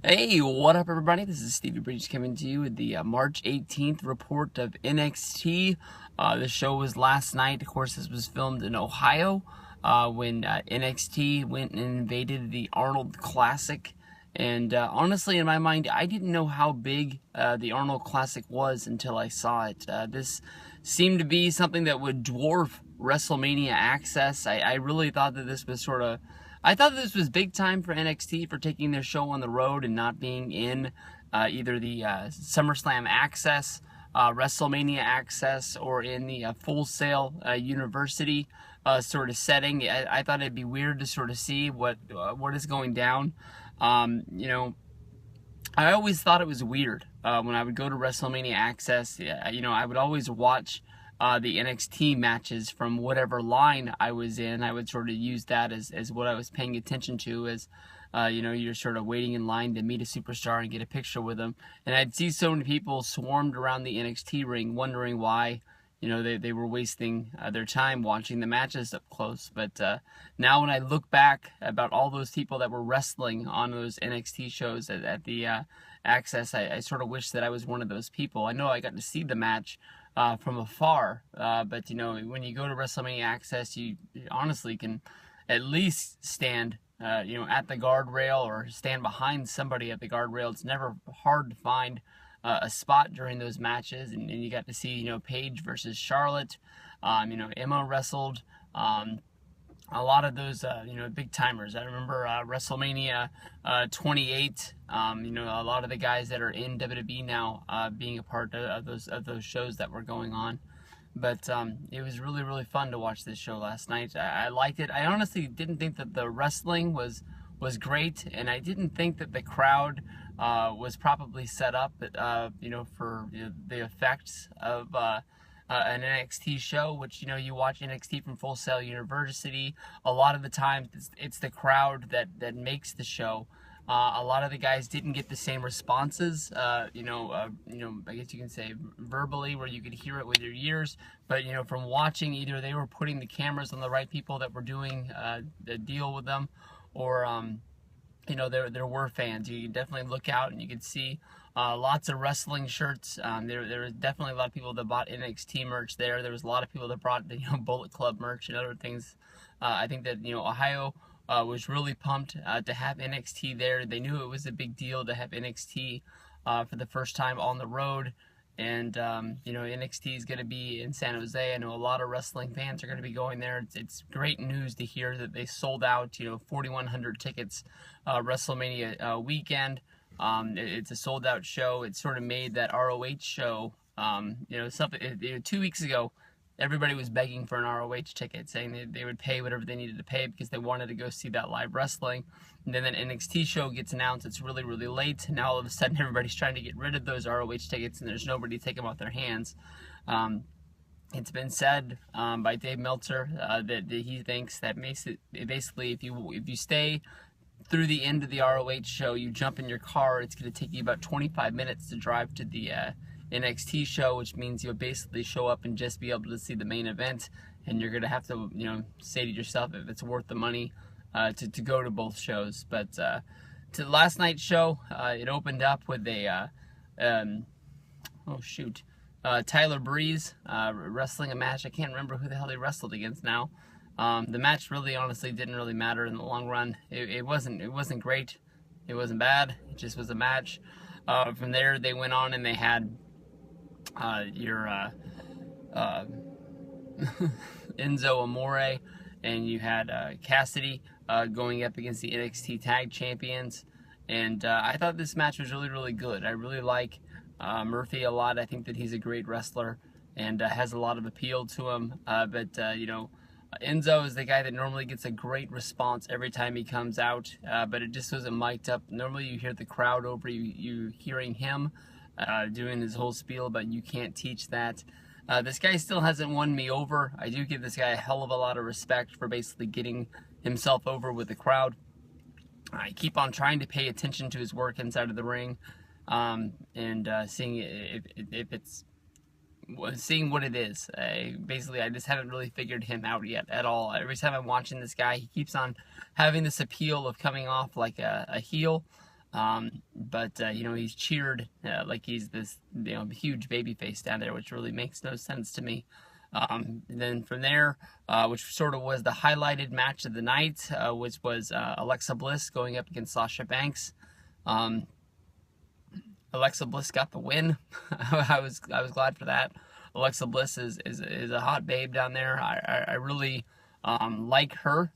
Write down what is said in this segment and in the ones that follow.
Hey, what up, everybody? This is Stevie Bridge coming to you with the March 18th report of NXT. The show was last night. Of course, this was filmed in Ohio when NXT went and invaded the Arnold Classic. And honestly, in my mind, I didn't know how big the Arnold Classic was until I saw it. This seemed to be something that would dwarf WrestleMania Access. I really thought that this was I thought this was big time for NXT for taking their show on the road and not being in either the SummerSlam Access, WrestleMania Access, or in the Full Sail University sort of setting. I thought it'd be weird to sort of see what is going down. I always thought it was weird when I would go to WrestleMania Access. I would always watch the NXT matches from whatever line I was in. I would sort of use that as what I was paying attention to as, you're sort of waiting in line to meet a superstar and get a picture with them. And I'd see so many people swarmed around the NXT ring wondering why, they were wasting their time watching the matches up close. But now when I look back about all those people that were wrestling on those NXT shows at the Access, I sort of wish that I was one of those people. I know I got to see the match from afar, but when you go to WrestleMania Access, you honestly can at least stand at the guardrail or stand behind somebody at the guardrail. It's never hard to find a spot during those matches, and you got to see Paige versus Charlotte. Emma wrestled. A lot of those, big timers. I remember WrestleMania 28. A lot of the guys that are in WWE now being a part of those shows that were going on. But it was really, really fun to watch this show last night. I liked it. I honestly didn't think that the wrestling was great, and I didn't think that the crowd was properly set up, for the effects of an NXT show, which, you watch NXT from Full Sail University. A lot of the times it's the crowd that makes the show. A lot of the guys didn't get the same responses, I guess you can say verbally, where you could hear it with your ears. But, from watching, either they were putting the cameras on the right people that were doing the deal with them, or, there were fans. You can definitely look out and you can see lots of wrestling shirts. There was definitely a lot of people that bought NXT merch there. There was a lot of people that brought the Bullet Club merch and other things. I think that Ohio was really pumped to have NXT there. They knew it was a big deal to have NXT for the first time on the road. And, NXT is going to be in San Jose. I know a lot of wrestling fans are going to be going there. It's great news to hear that they sold out, 4,100 tickets WrestleMania weekend. It's a sold out show. It sort of made that ROH show, 2 weeks ago, everybody was begging for an ROH ticket, saying they would pay whatever they needed to pay because they wanted to go see that live wrestling. And then that NXT show gets announced. It's really, really late. And now all of a sudden everybody's trying to get rid of those ROH tickets, and there's nobody to take them off their hands. It's been said by Dave Meltzer that he thinks that basically if you stay through the end of the ROH show, you jump in your car, it's going to take you about 25 minutes to drive to the NXT show, which means you'll basically show up and just be able to see the main event, and you're going to have to, say to yourself if it's worth the money to go to both shows. But to last night's show, it opened up with a, Tyler Breeze wrestling a match. I can't remember who the hell they wrestled against now. The match really, honestly, didn't really matter in the long run. It wasn't great. It wasn't bad. It just was a match. From there, they went on and they had Enzo Amore, and you had Cassidy going up against the NXT Tag Champions. And I thought this match was really, really good. I really like Murphy a lot. I think that he's a great wrestler and has a lot of appeal to him. Enzo is the guy that normally gets a great response every time he comes out, but it just wasn't mic'd up. Normally you hear the crowd over you hearing him doing his whole spiel about you can't teach that. This guy still hasn't won me over. I do give this guy a hell of a lot of respect for basically getting himself over with the crowd. I keep on trying to pay attention to his work inside of the ring, and seeing if it's seeing what it is. Basically, I just haven't really figured him out yet at all. Every time I'm watching this guy, he keeps on having this appeal of coming off like a heel. But he's cheered like he's this huge baby face down there, which really makes no sense to me. And then from there, which sort of was the highlighted match of the night, which was Alexa Bliss going up against Sasha Banks. Alexa Bliss got the win. I was glad for that. Alexa Bliss is a hot babe down there. I really like her.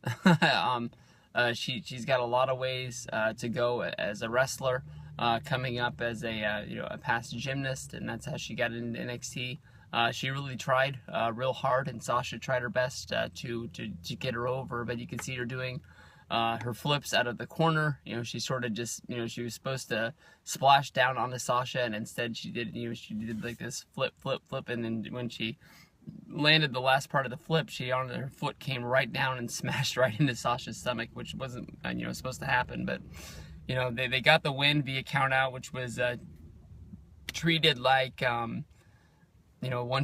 She's got a lot of ways to go as a wrestler, coming up as a past gymnast, and that's how she got into NXT. She really tried real hard, and Sasha tried her best to get her over, but you can see her doing her flips out of the corner. She sort of just, she was supposed to splash down onto Sasha, and instead she did like this flip, and then when she landed the last part of the flip, her foot came right down and smashed right into Sasha's stomach, which wasn't supposed to happen. But they got the win via count out, which was treated like 1,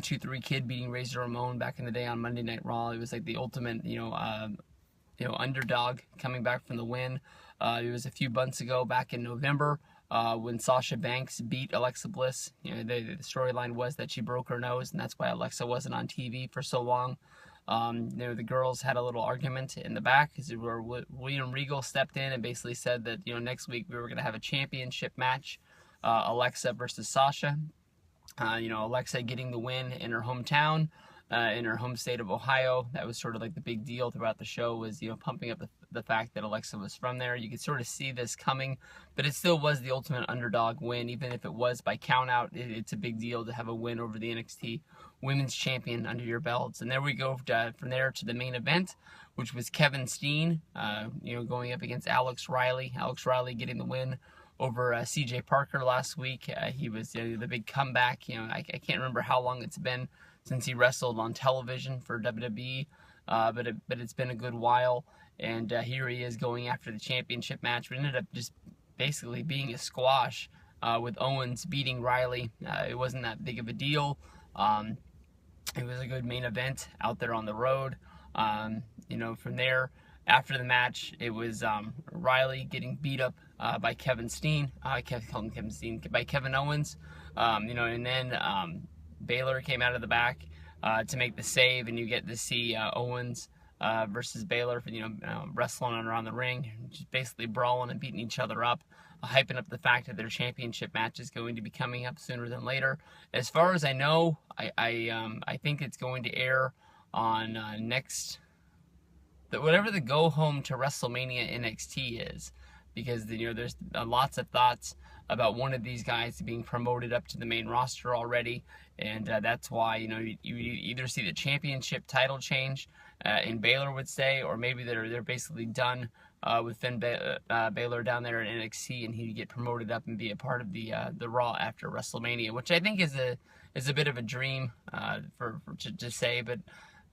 2, 3 Kid beating Razor Ramon back in the day on Monday Night Raw. It was like the ultimate underdog coming back from the win. It was a few months ago, back in November, when Sasha Banks beat Alexa Bliss. The storyline was that she broke her nose, and that's why Alexa wasn't on TV for so long. The girls had a little argument in the back, where William Regal stepped in and basically said that next week we were going to have a championship match, Alexa versus Sasha. Alexa getting the win in her hometown, in her home state of Ohio. That was sort of like the big deal throughout the show, was pumping up the fact that Alexa was from there. You could sort of see this coming, but it still was the ultimate underdog win. Even if it was by count out, it's a big deal to have a win over the NXT Women's Champion under your belts. And there we go from there to the main event, which was Kevin Steen going up against Alex Riley. Alex Riley getting the win over CJ Parker last week. He was the big comeback. I can't remember how long it's been since he wrestled on television for WWE, but it's been a good while. And here he is going after the championship match. It ended up just basically being a squash, with Owens beating Riley. It wasn't that big of a deal. It was a good main event out there on the road. From there, after the match, it was Riley getting beat up by Kevin Steen. I kept calling him Kevin Steen, by Kevin Owens. And then Balor came out of the back to make the save, and you get to see Owens versus Balor, wrestling around the ring, just basically brawling and beating each other up, hyping up the fact that their championship match is going to be coming up sooner than later. As far as I know, I think it's going to air on whatever the go home to WrestleMania NXT is, because there's lots of thoughts about one of these guys being promoted up to the main roster already, and that's why you either see the championship title change in Balor would say, or maybe they're basically done with Finn Balor down there in NXT, and he'd get promoted up and be a part of the Raw after WrestleMania, which I think is a bit of a dream to say, but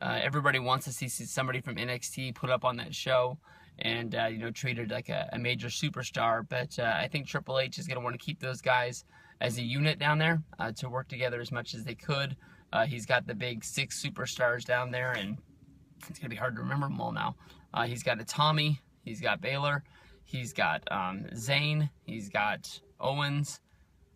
everybody wants to see somebody from NXT put up on that show and treated like a major superstar. But I think Triple H is going to want to keep those guys as a unit down there to work together as much as they could. He's got the big 6 superstars down there, and it's going to be hard to remember them all now. He's got a Tommy, he's got Balor, he's got Zayn, he's got Owens,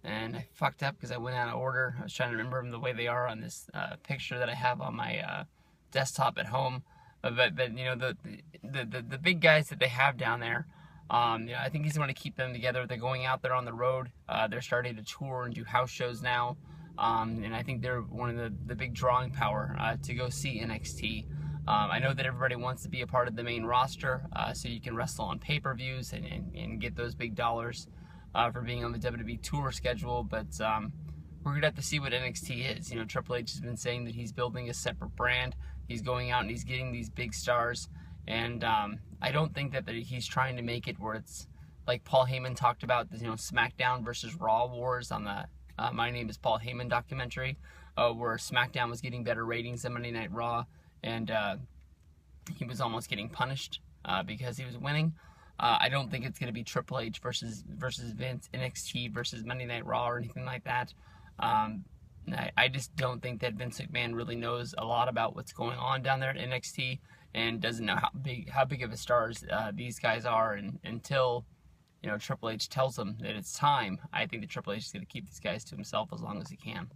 and I fucked up because I went out of order. I was trying to remember them the way they are on this picture that I have on my desktop at home. But the big guys that they have down there, I think he's going to keep them together. They're going out there on the road. They're starting to tour and do house shows now, and I think they're one of the big drawing power to go see NXT. I know that everybody wants to be a part of the main roster, so you can wrestle on pay-per-views and get those big dollars for being on the WWE tour schedule. But we're going to have to see what NXT is. Triple H has been saying that he's building a separate brand. He's going out and he's getting these big stars, and I don't think that he's trying to make it where it's like Paul Heyman talked about, SmackDown versus Raw wars on the My Name is Paul Heyman documentary, where SmackDown was getting better ratings than Monday Night Raw, and he was almost getting punished because he was winning. I don't think it's going to be Triple H versus Vince, NXT versus Monday Night Raw or anything like that. I just don't think that Vince McMahon really knows a lot about what's going on down there at NXT and doesn't know how big of a stars these guys are, and until Triple H tells him that it's time, I think that Triple H is going to keep these guys to himself as long as he can.